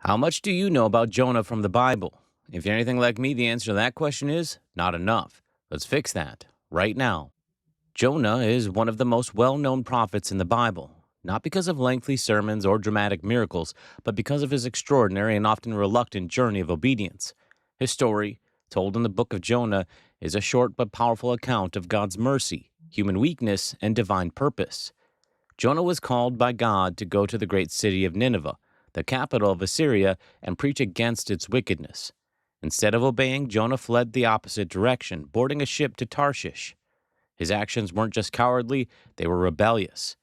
How much do you know about Jonah from the Bible? If you're anything like me, the answer to that question is not enough. Let's fix that right now. Jonah is one of the most well known prophets in the Bible, not because of lengthy sermons or dramatic miracles, but because of his extraordinary and often reluctant journey of obedience. His story, told in the book of Jonah, is a short but powerful account of God's mercy, human weakness, and divine purpose. Jonah was called by God to go to the great city of Nineveh, the capital of Assyria, and preach against its wickedness. Instead of obeying, Jonah fled the opposite direction, boarding a ship to Tarshish. His actions weren't just cowardly, they were rebellious.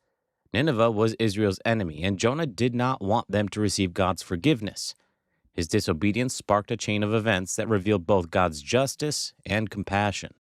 Nineveh was Israel's enemy, and Jonah did not want them to receive God's forgiveness. His disobedience sparked a chain of events that revealed both God's justice and compassion.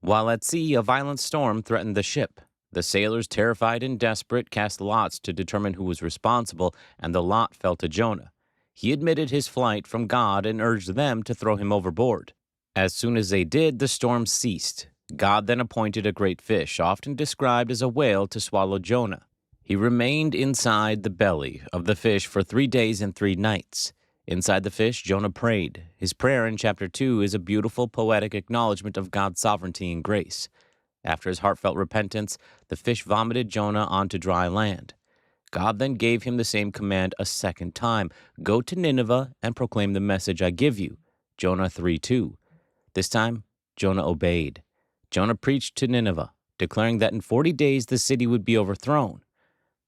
While at sea, a violent storm threatened the ship. The sailors, terrified and desperate, cast lots to determine who was responsible, and the lot fell to Jonah. He admitted his flight from God and urged them to throw him overboard. As soon as they did, the storm ceased. God then appointed a great fish, often described as a whale, to swallow Jonah. He remained inside the belly of the fish for 3 days and 3 nights. Inside the fish, Jonah prayed. His prayer in chapter 2 is a beautiful, poetic acknowledgement of God's sovereignty and grace. After his heartfelt repentance, the fish vomited Jonah onto dry land. God then gave him the same command a second time: go to Nineveh and proclaim the message I give you. Jonah 3:2. This time, Jonah obeyed. Jonah preached to Nineveh, declaring that in 40 days the city would be overthrown.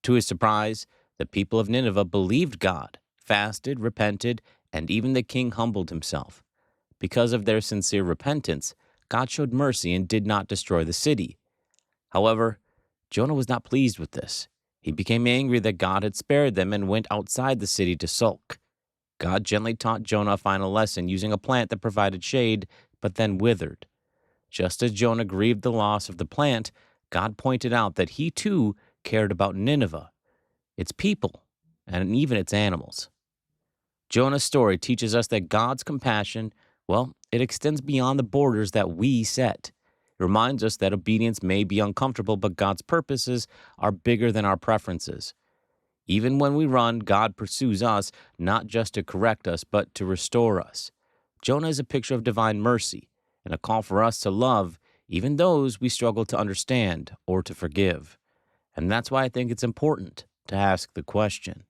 To his surprise, the people of Nineveh believed God, fasted, repented, and even the king humbled himself. Because of their sincere repentance, God showed mercy and did not destroy the city. However, Jonah was not pleased with this. He became angry that God had spared them and went outside the city to sulk. God gently taught Jonah a final lesson using a plant that provided shade, but then withered. Just as Jonah grieved the loss of the plant, God pointed out that he too cared about Nineveh, its people, and even its animals. Jonah's story teaches us that God's compassion, well, it extends beyond the borders that we set. It reminds us that obedience may be uncomfortable, but God's purposes are bigger than our preferences. Even when we run, God pursues us, not just to correct us, but to restore us. Jonah is a picture of divine mercy and a call for us to love even those we struggle to understand or to forgive. And that's why I think it's important to ask the question,